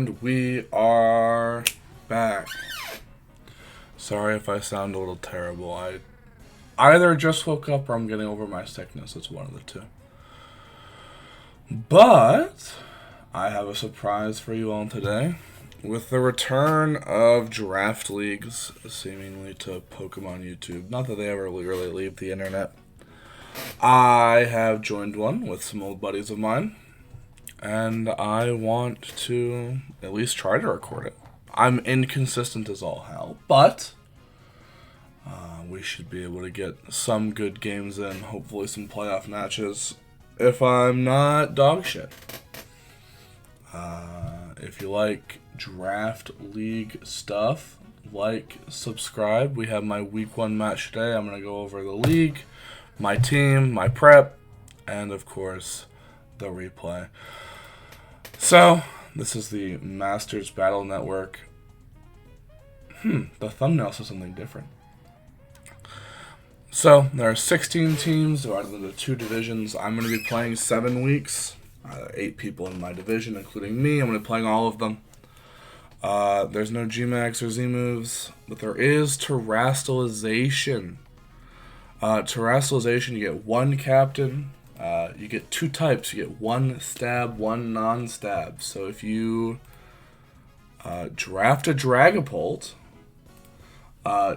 And we are back. Sorry if I sound a little terrible. I either just woke up or I'm getting over my sickness. It's one of the two. But I have a surprise for you all today. With the return of draft leagues, seemingly to Pokemon YouTube, not that they ever really leave the internet, I have joined one with some old buddies of mine, and I want to at least try to record it. I'm inconsistent as all hell, but we should be able to get some good games in, hopefully some playoff matches, if I'm not dog shit. If you like draft league stuff, like, subscribe. We have my week 1 match today. I'm going to go over the league, my team, my prep, and of course, the replay. So, this is the Masters Battle Network. The thumbnail says something different. So, there are 16 teams divided into 2 divisions. I'm going to be playing 7 weeks. 8 people in my division, including me. I'm going to be playing all of them. There's no G-Max or Z-moves, but there is terrestrialization. Terrestrialization, you get 1 captain. You get 2 types. You get 1 stab, 1 non-stab. So if you draft a Dragapult,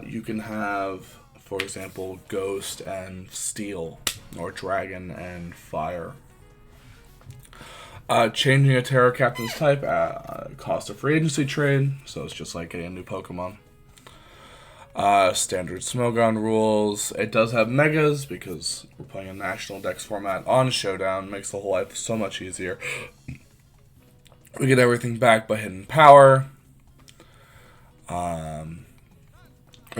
you can have, for example, Ghost and Steel, or Dragon and Fire. Changing a Terra Captain's type cost a free agency trade, so it's just like getting a new Pokemon. Standard Smogon rules. It does have Megas, because we're playing a National Dex format on Showdown. Makes the whole life so much easier. We get everything back by Hidden Power. A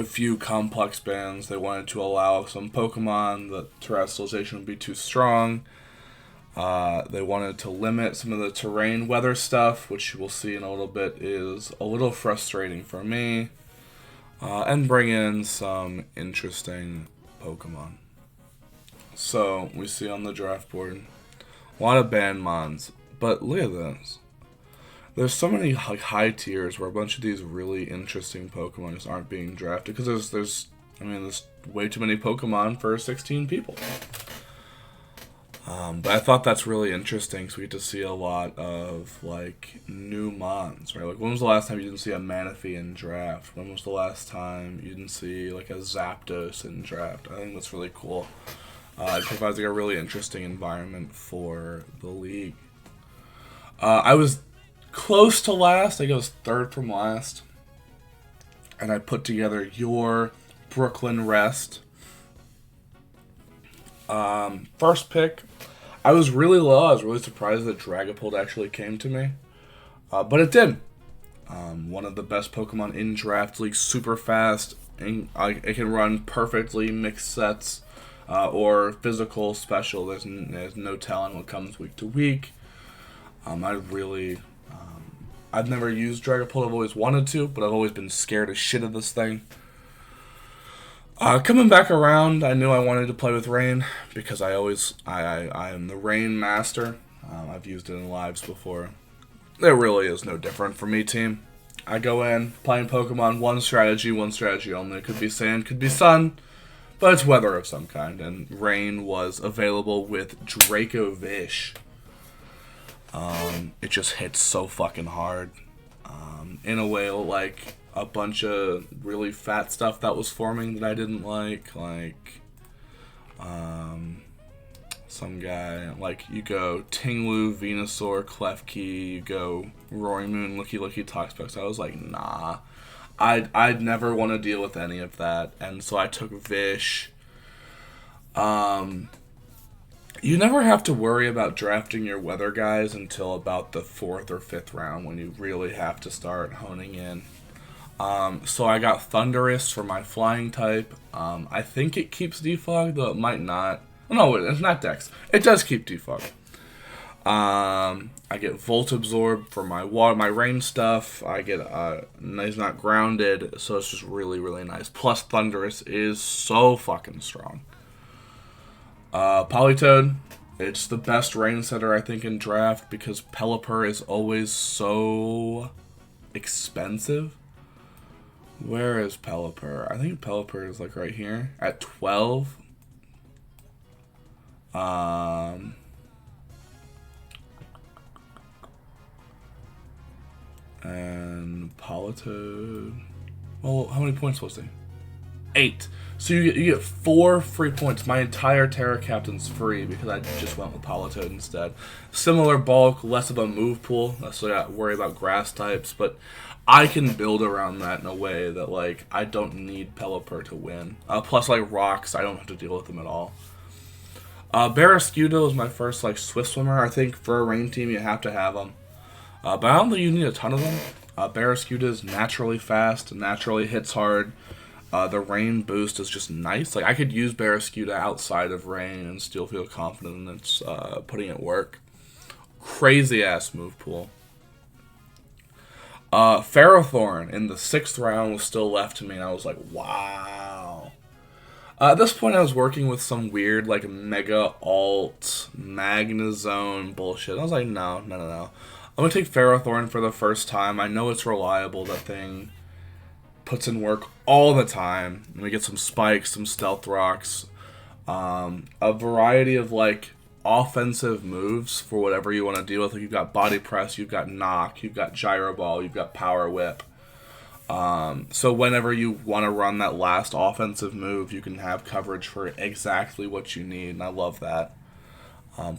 few complex bans. They wanted to allow some Pokemon that terrestrialization would be too strong. They wanted to limit some of the terrain weather stuff, which we'll see in a little bit is a little frustrating for me, and bring in some interesting Pokemon. So, we see on the draft board a lot of banned mons, but look at this. There's so many high tiers where a bunch of these really interesting Pokemon just aren't being drafted, because there's way too many Pokemon for 16 people. But I thought that's really interesting, so we get to see a lot of, new mons, right? When was the last time you didn't see a Manaphy in draft? When was the last time you didn't see, a Zapdos in draft? I think that's really cool. It provides, a really interesting environment for the league. I was close to last. I think I was 3rd from last. And I put together your Brooklyn Rest. First pick, I was really low. I was really surprised that Dragapult actually came to me. But it did. One of the best Pokemon in Draft League, super fast. And it can run perfectly mixed sets or physical special. There's no telling what comes week to week. I've never used Dragapult. I've always wanted to, but I've always been scared as shit of this thing. Coming back around, I knew I wanted to play with Rain, because I am the Rain master. I've used it in lives before. There really is no different for me, team. I go in, playing Pokemon, one strategy only. It could be Sand, could be Sun, but it's weather of some kind, and Rain was available with Dracovish. It just hits so fucking hard. In a way, like a bunch of really fat stuff that was forming that I didn't like some guy, you go Tinglu, Venusaur, Klefki, you go Roaring Moon, Looky Toxapex. I was like, nah, I'd never want to deal with any of that, and so I took Vish. You never have to worry about drafting your weather guys until about the 4th or 5th round, when you really have to start honing in. So I got Thundurus for my flying type. I think it keeps Defog, though it might not. No, it's not Dex. It does keep Defog. I get Volt Absorb for my rain stuff. I get he's not grounded, so it's just really, really nice. Plus Thundurus is so fucking strong. Politoed, It's the best rain setter, I think, in draft because Pelipper is always so expensive. Where is Pelipper? I think Pelipper is like right here at 12. And Politoed. Well, how many points was he? 8. So you get 4 free points. My entire Terra Captain's free because I just went with Politoed instead. Similar bulk, less of a move pool. So I got to worry about grass types, but I can build around that in a way that like I don't need Pelipper to win. Plus like rocks, I don't have to deal with them at all. Barrascuda was my first like Swift Swimmer. I think for a rain team you have to have them. But I don't think you need a ton of them. Barrascuda is naturally fast, naturally hits hard. The rain boost is just nice. Like I could use Barrascuda outside of rain and still feel confident in its putting it work. Crazy ass move pool. Ferrothorn in the 6th round was still left to me, and I was like, wow. At this point, I was working with some weird like Mega Alt Magnezone bullshit. I was like, no. I'm gonna take Ferrothorn for the first time. I know it's reliable. That thing puts in work all the time. And we get some spikes, some stealth rocks, a variety of like offensive moves for whatever you want to deal with. Like you've got body press, you've got knock, you've got gyro ball, you've got power whip. So whenever you want to run that last offensive move, you can have coverage for exactly what you need, and I love that.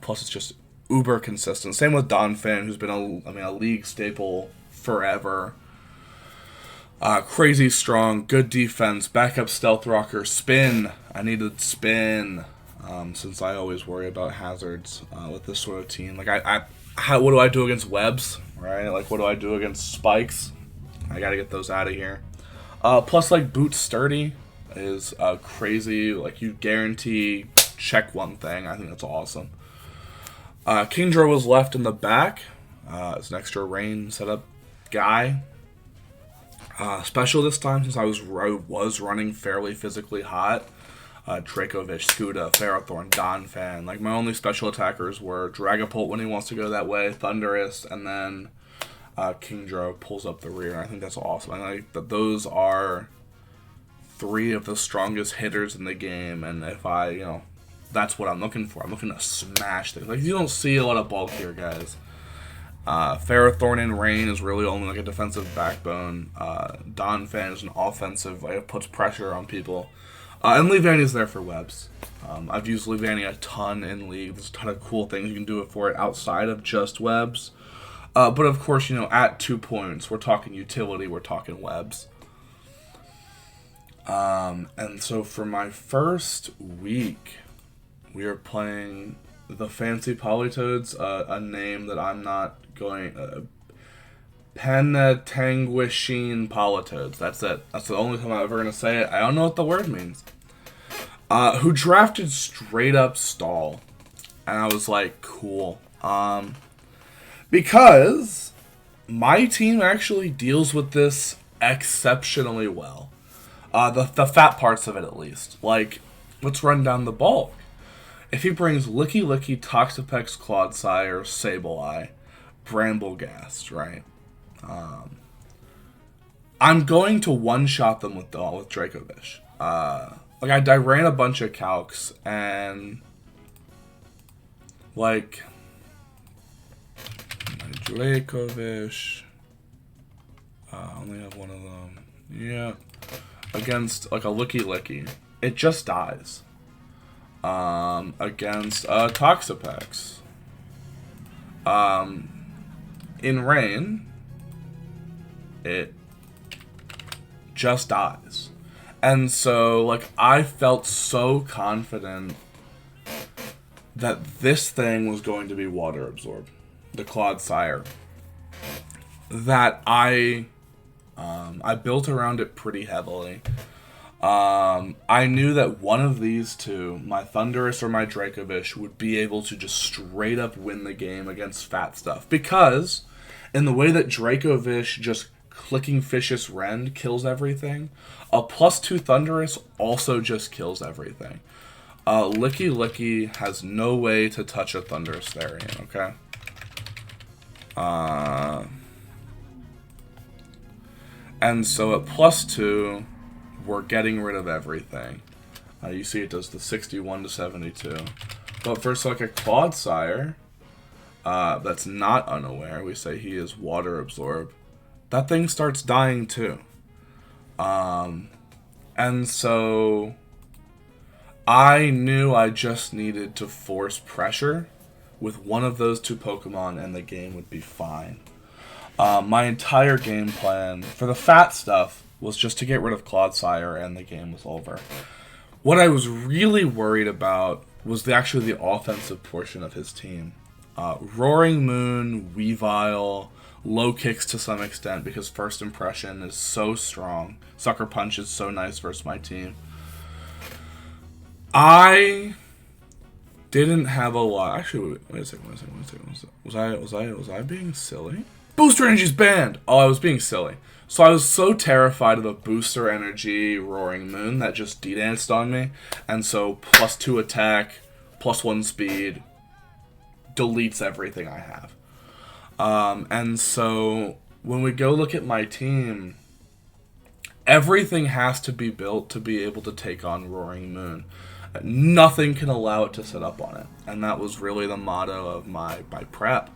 Plus, it's just uber consistent. Same with Donphan, who's been a league staple forever. Crazy strong, good defense, backup stealth rocker, spin. I needed spin, since I always worry about hazards with this sort of team. Like what do I do against webs, right? Like what do I do against spikes? I gotta get those out of here. Plus, like Boot Sturdy is crazy. Like you guarantee check one thing. I think that's awesome. Kingdra was left in the back. It's an extra rain setup guy. Special this time since I was running fairly physically hot. Dracovish, Scuda, Ferrothorn, Donphan. Like my only special attackers were Dragapult when he wants to go that way, Thundurus, and then Kingdra pulls up the rear. I think that's awesome. I like that those are 3 of the strongest hitters in the game, and if that's what I'm looking for. I'm looking to smash things. Like you don't see a lot of bulk here, guys. Ferrothorn in rain is really only like a defensive backbone. Donphan is an offensive, like it puts pressure on people. And Leavanny is there for webs. I've used Leavanny a ton in League. There's a ton of cool things you can do for it outside of just webs. But of course, at 2 points, we're talking utility, we're talking webs. And so for my first week, we are playing the Fancy Politoads, a name that I'm not going... Penetanguishene Politoads. That's it. That's the only time I'm ever going to say it. I don't know what the word means. Who drafted straight up stall. And I was like, cool. Because my team actually deals with this exceptionally well. The fat parts of it, at least. Like, let's run down the bulk. If he brings Licky Licky, Toxapex, Clodsire, Sableye, Bramblegast, right? I'm going to one-shot them with Dracovish. I ran a bunch of calcs, and like my Dracovish, I only have one of them. Yeah, against like a Licky Licky, it just dies. Against Toxapex, in rain, it just dies. And so, like, I felt so confident that this thing was going to be water absorbed, the Clodsire, that I built around it pretty heavily. I knew that one of these two, my Thundurus or my Dracovish, would be able to just straight up win the game against fat stuff. Because in the way that Dracovish just clicking Fishious Rend kills everything, a +2 Thundurus also just kills everything. Licky Licky has no way to touch a Thunderous Therian, okay? And so at +2, we're getting rid of everything. You see it does the 61 to 72. But for like a Clodsire that's not unaware, we say he is Water Absorb, that thing starts dying too. And so I knew I just needed to force pressure with one of those two Pokemon and the game would be fine. My entire game plan for the fat stuff was just to get rid of Clodsire and the game was over. What I was really worried about was actually the offensive portion of his team. Roaring Moon, Weavile, low kicks to some extent because First Impression is so strong. Sucker Punch is so nice versus my team. I didn't have a lot. Actually, wait a second. Was I being silly? Booster Energy's banned! Oh, I was being silly. So I was so terrified of a Booster Energy Roaring Moon that just D-danced on me. And so +2 attack, +1 speed, deletes everything I have. And so when we go look at my team, everything has to be built to be able to take on Roaring Moon. Nothing can allow it to set up on it. And that was really the motto of my prep.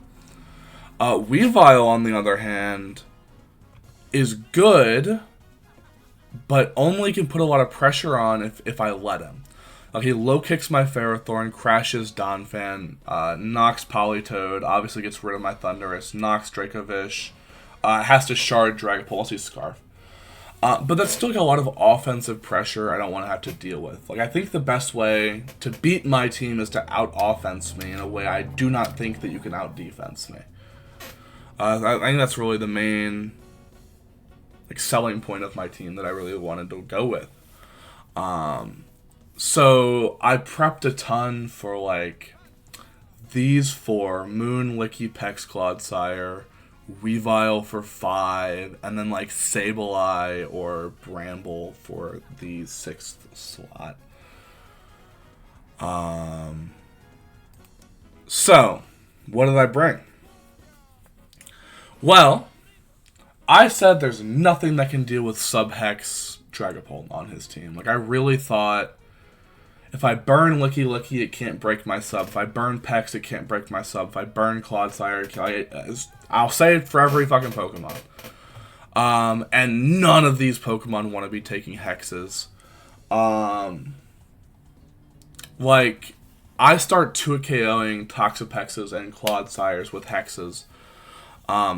Weavile, on the other hand, is good, but only can put a lot of pressure on if I let him. He low kicks my Ferrothorn, crashes Donphan, knocks Politoed, obviously gets rid of my Thundurus, knocks Dracovish, has to shard Dragapult, also Scarf. But that's still got a lot of offensive pressure I don't want to have to deal with. I think the best way to beat my team is to out-offense me in a way I do not think that you can out-defense me. I think that's really the main selling point of my team that I really wanted to go with. So I prepped a ton for these 4: Moon, Licky, Pex, Clodsire, Weavile for 5, and then Sableye or Bramble for the 6th slot. So what did I bring? Well, I said there's nothing that can deal with Sub-Hex Dragapult on his team. I really thought if I burn Licky Licky, it can't break my sub. If I burn Pex, it can't break my sub. If I burn Clodsire, I'll say it for every fucking Pokemon. And none of these Pokemon want to be taking hexes. I start 2-KOing Toxapexes and Clodsires with hexes.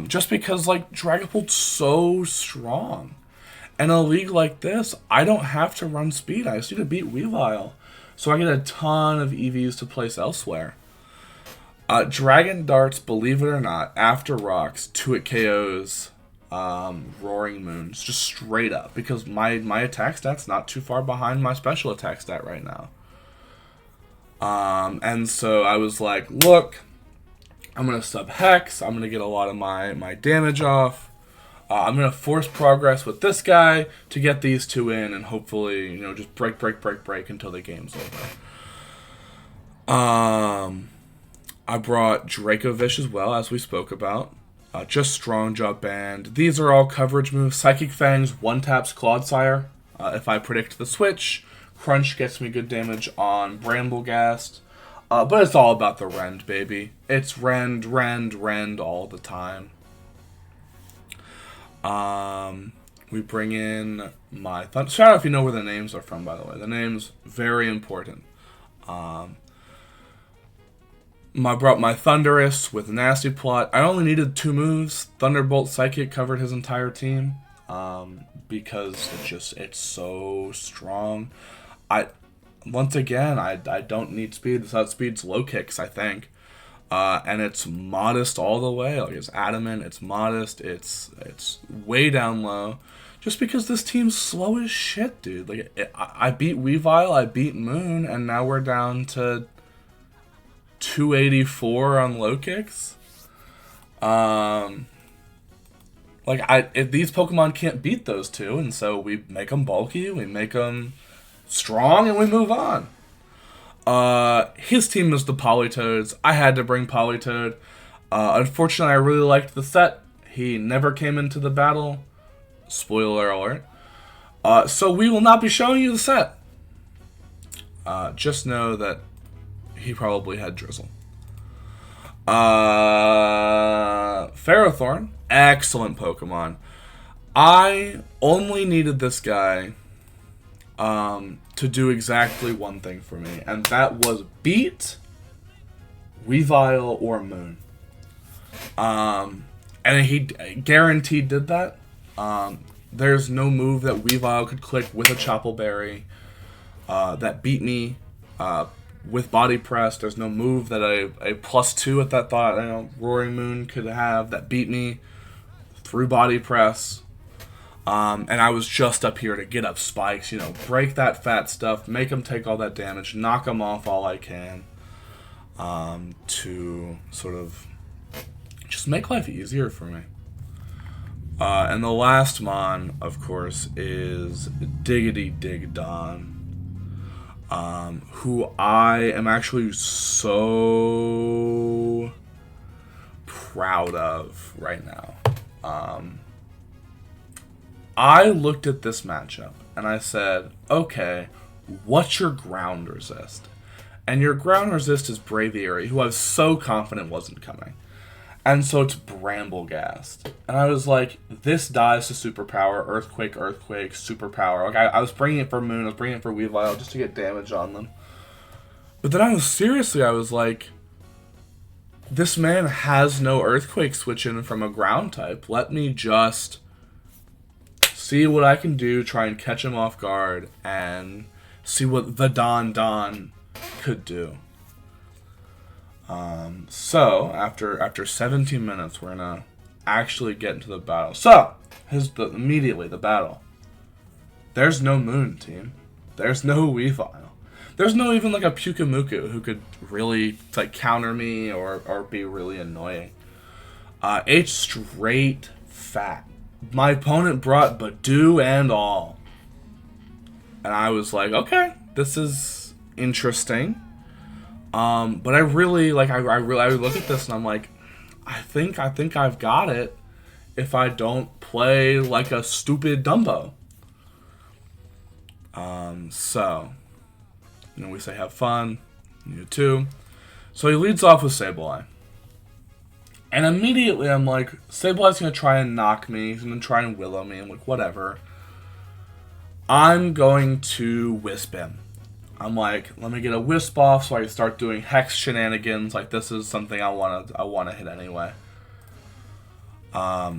Just because, Dragapult's so strong. In a league like this, I don't have to run speed. I just need to beat Weavile. So I get a ton of EVs to place elsewhere. Dragon Darts, believe it or not, after rocks, 2-KOs Roaring Moons, just straight up. Because my attack stat's not too far behind my special attack stat right now. And so I was like, look, I'm going to sub-hex. I'm going to get a lot of my damage off. I'm going to force progress with this guy to get these two in and hopefully, just break until the game's over. I brought Dracovish as well, as we spoke about. Just Strong Jaw Band. These are all coverage moves. Psychic Fangs, 1-taps Clodsire. If I predict the switch, Crunch gets me good damage on Bramblegast. But it's all about the rend, baby. It's rend all the time. We bring in my Thunder. Shout out if you know where the names are from, by the way. The names, very important. I brought my Thundurus with Nasty Plot. I only needed 2 moves. Thunderbolt Psychic covered his entire team. Because it's so strong. Once again, I don't need speed. This outspeeds low kicks, I think. And it's modest all the way. It's adamant, it's modest, it's way down low. Just because this team's slow as shit, dude. I beat Weavile, I beat Moon, and now we're down to 284 on low kicks. If these Pokemon can't beat those two, and so we make them bulky, we make them strong, and we move on. His team is the Politoads. I had to bring Politoad. Unfortunately, I really liked the set. He never came into the battle. Spoiler alert. So we will not be showing you the set. Just know that he probably had Drizzle. Ferrothorn, excellent Pokemon. I only needed this guy to do exactly one thing for me, and that was beat Weavile or Moon. And he guaranteed did that. There's no move that Weavile could click with a Chople Berry that beat me with Body Press. There's no move that a +2 at that thought Roaring Moon could have that beat me through Body Press. And I was just up here to get up spikes, break that fat stuff, make him take all that damage, knock him off all I can, to sort of just make life easier for me. And the last mon, of course, is Diggity Dig Don, who I am actually so proud of right now. I looked at this matchup and I said, okay, what's your ground resist? And your ground resist is Braviary, who I was so confident wasn't coming. And so it's Bramblegast. And I was like, this dies to Superpower, Earthquake, Superpower. Like I was bringing it for Moon, I was bringing it for Weavile just to get damage on them. But then I was like, this man has no Earthquake switch in from a ground type. Let me just see what I can do, try and catch him off guard, and see what the Don could do. So after 17 minutes, we're gonna actually get into the battle. So immediately the battle. There's no Moon, team. There's no Weavile. There's no even like a Pyukumuku who could really like counter me or be really annoying. It's straight fat. My opponent brought Badoo and all. And I was like, okay, this is interesting. But I really look at this and I'm like, I think I've got it if I don't play like a stupid Dumbo. So, we say have fun, you too. So he leads off with Sableye. And immediately I'm like, Sableye's going to try and knock me. He's going to try and Willow me. I'm like, whatever. I'm going to Wisp him. I'm like, let me get a Wisp off so I can start doing Hex shenanigans. Like, this is something I want to hit anyway.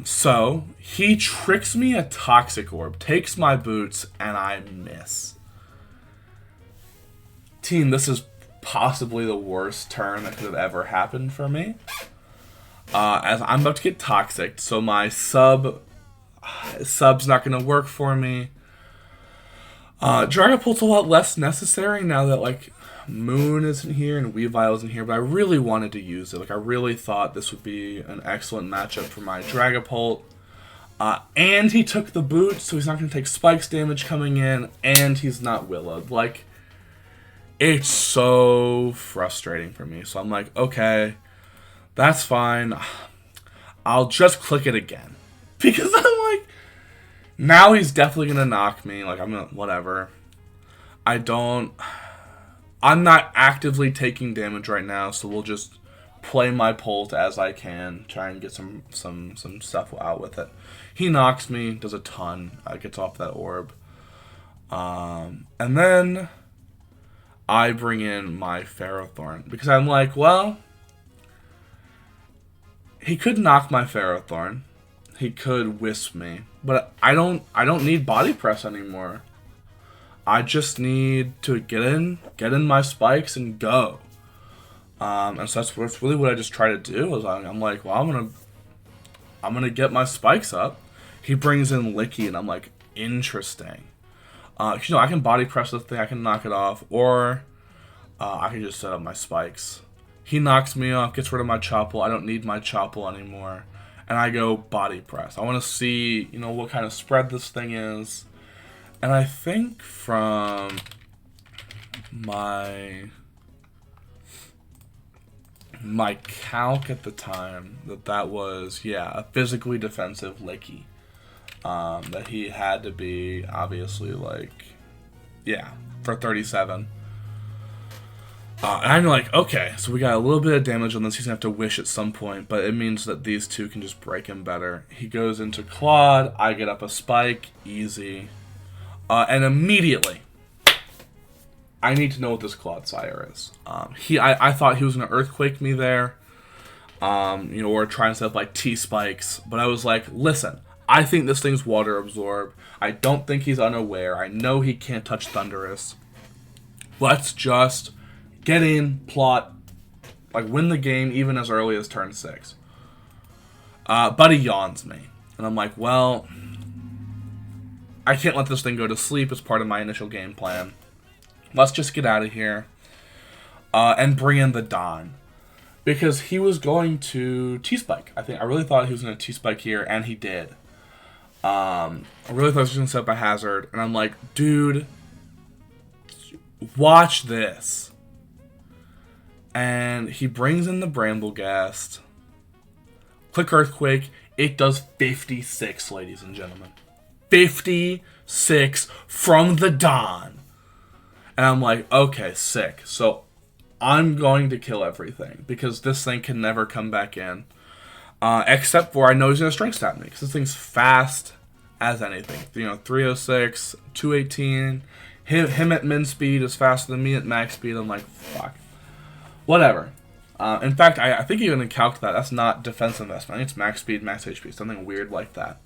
So, he tricks me a Toxic Orb, takes my boots, and I miss. Team, this is possibly the worst turn that could have ever happened for me. As I'm about to get Toxic, so my sub's not going to work for me. Dragapult's a lot less necessary now that, like, Moon isn't here and Weavile isn't here, but I really wanted to use it. Like, I really thought this would be an excellent matchup for my Dragapult. And he took the boots, so he's not going to take Spikes damage coming in, and he's not Willowed. Like, it's so frustrating for me. So I'm like, okay, that's fine. I'll just click it again. Because I'm like, now he's definitely going to knock me. Like, whatever. I'm not actively taking damage right now, so we'll just play my Pult as I can, try and get some stuff out with it. He knocks me, does a ton, gets off that orb. And then I bring in my Ferrothorn, because I'm like, well, he could knock my Ferrothorn. He could Wisp me, but I don't need Body Press anymore. I just need to get in my Spikes and go. And so that's really what I just try to do. Is I'm like, well, I'm gonna get my Spikes up. He brings in Licky, and I'm like, interesting. I can Body Press this thing, I can knock it off, or I can just set up my Spikes. He knocks me off, gets rid of my Chople. I don't need my Chople anymore, and I go Body Press. I want to see, what kind of spread this thing is. And I think from my my calc at the time that was, yeah, a physically defensive Licky. That he had to be, obviously, like, yeah, for 37. And I'm like, okay, so we got a little bit of damage on this. He's going to have to wish at some point, but it means that these two can just break him better. He goes into Claude. I get up a spike. Easy. And immediately, I need to know what this Claude Sire is. I thought he was going to Earthquake me there, or try and set up, like, T-Spikes. But I was like, listen, I think this thing's Water Absorb. I don't think he's unaware. I know he can't touch Thunderous. Let's just get in, plot, like, win the game even as early as turn 6. But he yawns me. And I'm like, well, I can't let this thing go to sleep as part of my initial game plan. Let's just get out of here. And bring in the Don. Because he was going to T-Spike. I really thought he was going to T-Spike here, and he did. I really thought he was going to set up a hazard. And I'm like, dude, watch this. And he brings in the Bramblegast. Click Earthquake. It does 56, ladies and gentlemen. 56 from the Don. And I'm like, okay, sick. So I'm going to kill everything. Because this thing can never come back in. Except for I know he's going to Strength Stab me. Because this thing's fast as anything. 306, 218. Him at min speed is faster than me at max speed. I'm like, fuck. Whatever. In fact, I think even in calc that's not defense investment. I think it's max speed, max HP, something weird like that.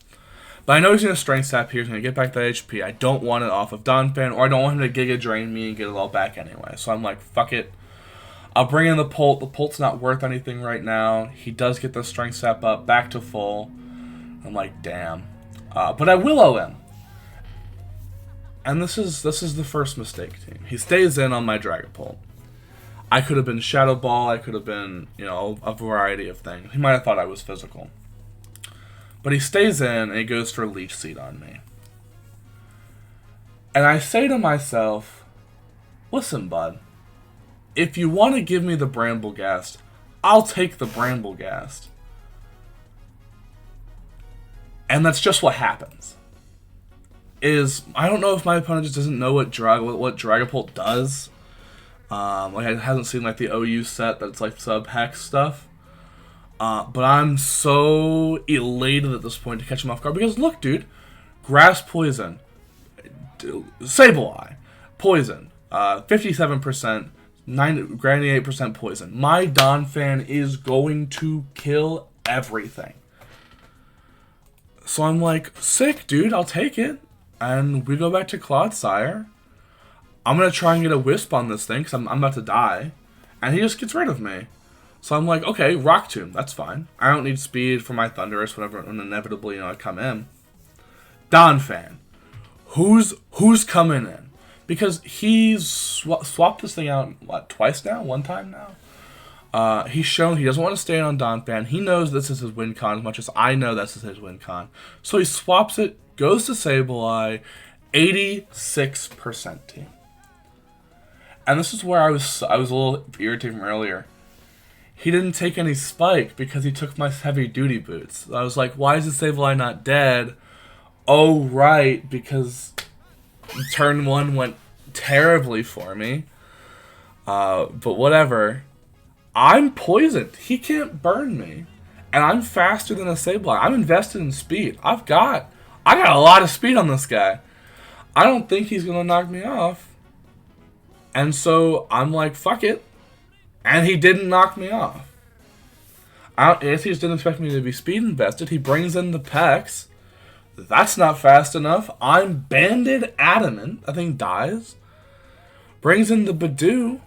But I know he's going to Strength Sap here. He's going to get back that HP. I don't want it off of Donphan, or I don't want him to Giga Drain me and get it all back anyway. So I'm like, fuck it. I'll bring in the Pult. The Pult's not worth anything right now. He does get the Strength Sap up back to full. I'm like, damn. But I Willow him. And this is the first mistake, team. He stays in on my Dragapult. I could have been Shadow Ball. I could have been, a variety of things. He might have thought I was physical. But he stays in, and he goes for Leech Seed on me. And I say to myself, listen, bud. If you want to give me the Bramblegast, I'll take the Bramblegast. And that's just what happens. I don't know if my opponent just doesn't know what Dragapult does. It hasn't seen like the OU set that's like sub-hex stuff. But I'm so elated at this point to catch him off guard. Because look, dude. Grass Poison. Sableye. Poison. 57%. 98% poison. My Donphan is going to kill everything. So I'm like, sick, dude. I'll take it. And we go back to Claude Sire. I'm going to try and get a Wisp on this thing because I'm about to die. And he just gets rid of me. So I'm like, okay, Rock Tomb. That's fine. I don't need speed for my Thunderous when inevitably, I come in. Donphan. Who's coming in? Because he's swapped this thing out, twice now? One time now? He's shown he doesn't want to stay on Donphan. He knows this is his win con as much as I know this is his win con. So he swaps it, goes to Sableye, 86% team. And this is where I was a little irritated from earlier. He didn't take any Spike because he took my Heavy Duty Boots. I was like, why is the Sableye not dead? Oh, right, because turn 1 went terribly for me. But whatever. I'm poisoned. He can't burn me. And I'm faster than a Sableye. I'm invested in speed. I got a lot of speed on this guy. I don't think he's going to knock me off. And so I'm like, fuck it. And he didn't knock me off. I guess he just didn't expect me to be speed invested. He brings in the Pex. That's not fast enough. I'm Banded Adamant. I think dies. Brings in the Badoo.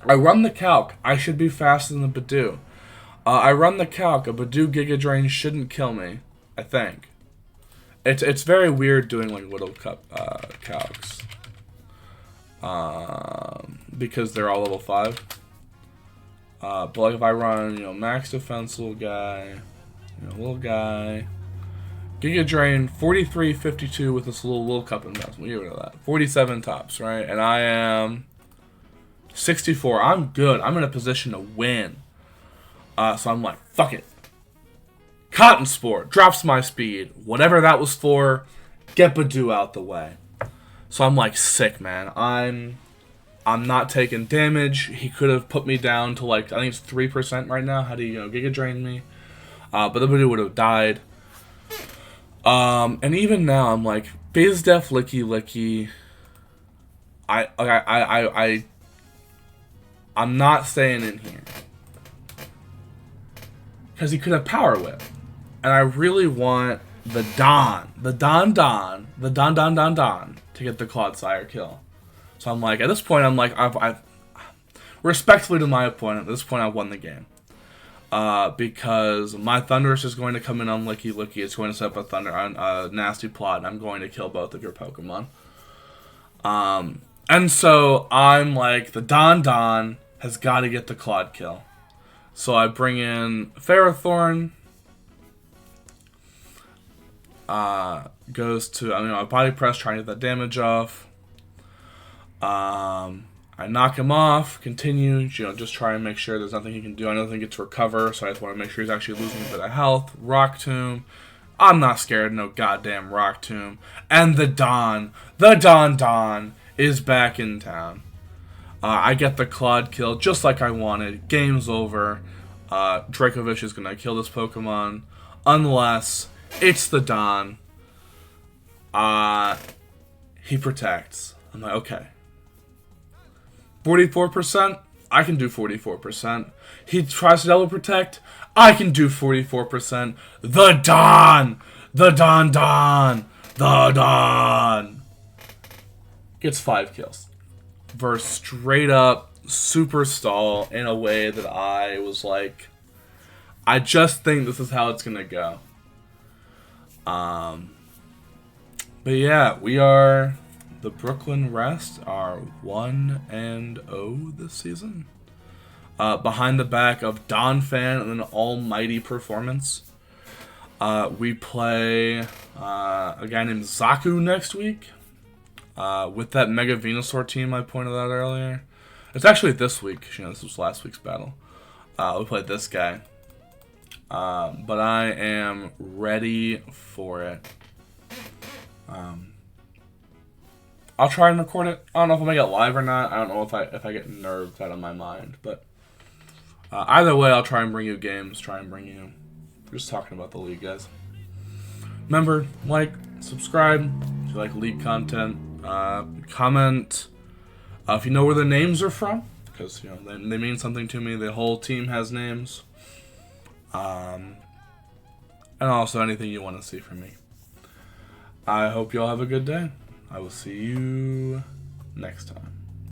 I run the calc. I should be faster than the Badoo. I run the calc. A Badoo Giga Drain shouldn't kill me. I think. It's very weird doing like Little Cup calcs. Because they're all level 5. But like if I run, max defense little guy, little guy, Giga Drain 43, 52 with this little cup investment. We'll give it that. 47 tops, right? And I am 64. I'm good. I'm in a position to win. So I'm like, fuck it. Cotton Sport drops my speed. Whatever that was for, get Badoo out the way. So I'm like, sick, man. I'm not taking damage. He could have put me down to like, I think it's 3% right now. Had he, Giga Drained me. But the Badoo would have died. And even now, I'm like, Bizdef Licky Licky. I'm not staying in here. Because he could have Power Whip. And I really want the Don to get the Clodsire kill. So I'm like, at this point, I'm like, I've respectfully to my opponent, at this point, I've won the game. Because my Thundurus is going to come in on Licky Licky. It's going to set up a nasty plot, and I'm going to kill both of your Pokemon. And so I'm like, the Don has got to get the Clod kill. So I bring in Ferrothorn. Goes to, I Body Press, trying to get that damage off. I knock him off, continue, just try and make sure there's nothing he can do. I don't think it's recover, so I just want to make sure he's actually losing a bit of health. Rock Tomb. I'm not scared of no goddamn Rock Tomb. And the Don is back in town. I get the Clod kill just like I wanted. Game's over. Dracovish is going to kill this Pokemon. Unless it's the Don. He protects. I'm like, okay. 44%? I can do 44%. He tries to double protect? I can do 44%. The Don! The Don! Gets 5 kills. Versus straight up Super Stall in a way that I was like, I just think this is how it's gonna go. But yeah, we are... The Brooklyn Rest are 1-0 this season. Behind the back of Don Fan and an almighty performance. We play a guy named Zaku next week. With that Mega Venusaur team I pointed out earlier. It's actually this week. This was last week's battle. We played this guy. But I am ready for it. I'll try and record it. I don't know if I'll make it live or not. I don't know if I get nerves out of my mind. But either way, I'll try and bring you games. Try and bring you just talking about the league, guys. Remember, like, subscribe if you like league content. Comment if you know where the names are from, because they mean something to me. The whole team has names. And also anything you want to see from me. I hope you all have a good day. I will see you next time.